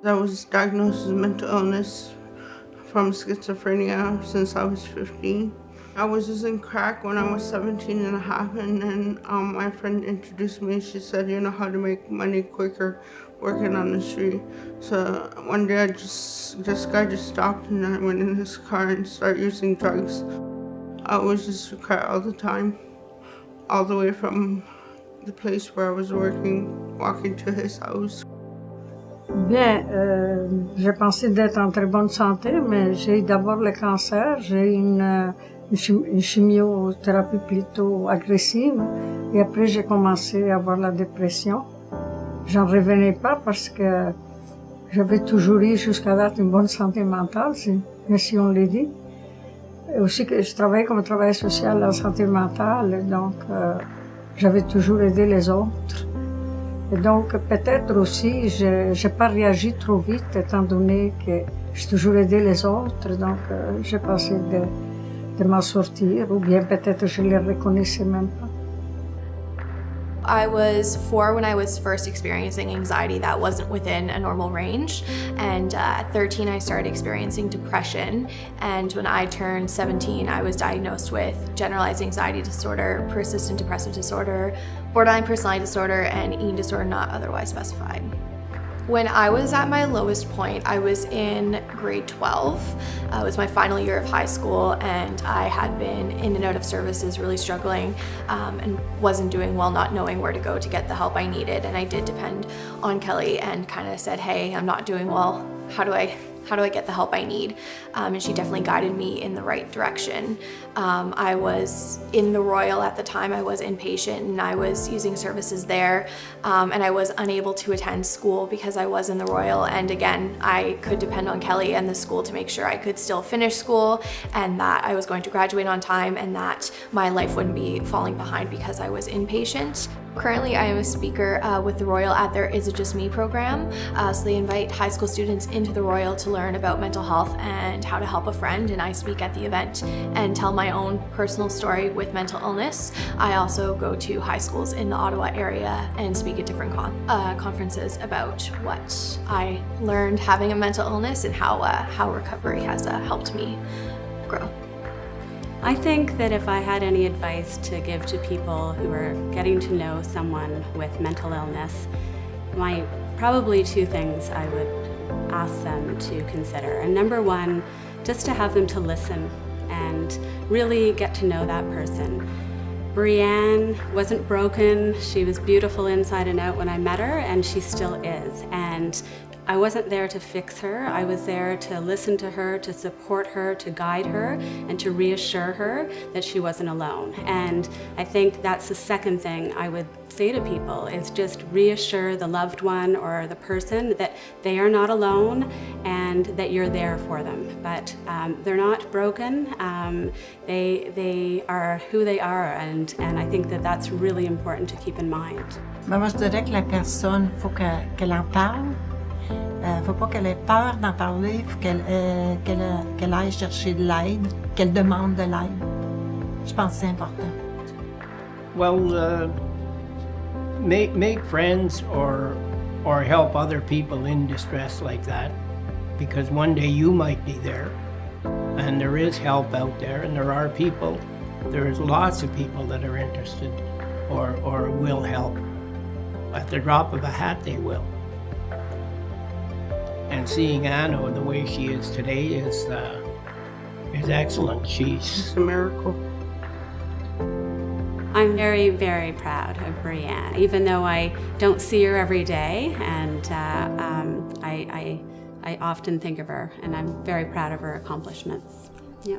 I was diagnosed with mental illness from schizophrenia since I was 15. I was using crack when I was 17 and a half, and then my friend introduced me. She said, you know how to make money quicker working on the street. So one day this guy just stopped, and I went in his car and started using drugs. I was just cry all the time, all the way from the place where I was working, walking to his house. Bien, j'ai pensé d'être en très bonne santé, mais j'ai eu d'abord le cancer, j'ai eu une chimiothérapie plutôt agressive, et après j'ai commencé à avoir la dépression. J'en revenais pas parce que j'avais toujours eu jusqu'à date une bonne santé mentale, si on le dit. Et aussi que je travaillais comme travailleur social en santé mentale, donc j'avais toujours aidé les autres. Et donc peut-être aussi j'ai pas réagi trop vite étant donné que j'ai toujours aidé les autres, donc j'ai pensé de m'en sortir, ou bien peut-être je les reconnaissais même pas. I was 4 when I was first experiencing anxiety that wasn't within a normal range, and at 13 I started experiencing depression, and when I turned 17 I was diagnosed with generalized anxiety disorder, persistent depressive disorder, borderline personality disorder, and eating disorder not otherwise specified. When I was at my lowest point, I was in grade 12. It was my final year of high school, and I had been in and out of services, really struggling, and wasn't doing well, not knowing where to go to get the help I needed. And I did depend on Kellie and kind of said, hey, I'm not doing well. How do I get the help I need? And she definitely guided me in the right direction. I was in the Royal at the time. I was inpatient and I was using services there, and I was unable to attend school because I was in the Royal, and again I could depend on Kellie and the school to make sure I could still finish school and that I was going to graduate on time and that my life wouldn't be falling behind because I was inpatient. Currently, I am a speaker with the Royal at their Is It Just Me program. So they invite high school students into the Royal to learn about mental health and how to help a friend, and I speak at the event and tell my own personal story with mental illness. I also go to high schools in the Ottawa area and speak at different conferences about what I learned having a mental illness and how recovery has helped me grow. I think that if I had any advice to give to people who are getting to know someone with mental illness, probably 2 things I would ask them to consider. And number 1, just to have them to listen and really get to know that person. Brianne wasn't broken. She was beautiful inside and out when I met her, and she still is. And I wasn't there to fix her. I was there to listen to her, to support her, to guide her, and to reassure her that she wasn't alone. And I think that's the second thing I would say to people, is just reassure the loved one or the person that they are not alone and that you're there for them. But they're not broken. They are who they are, and I think that that's really important to keep in mind. Moi, je dirais que la personne, faut qu'elle en parle. Faut pas qu'elle ait peur d'en parler, faut qu'elle aille chercher de l'aide, qu'elle demande de l'aide. Je pense que c'est important. Well, make friends or help other people in distress like that, because one day you might be there, and there is help out there, and there's lots of people that are interested or will help. At the drop of a hat, they will. And seeing Anna the way she is today is excellent. She's a miracle. I'm very, very proud of Brianne, even though I don't see her every day, and I often think of her, and I'm very proud of her accomplishments. Yeah.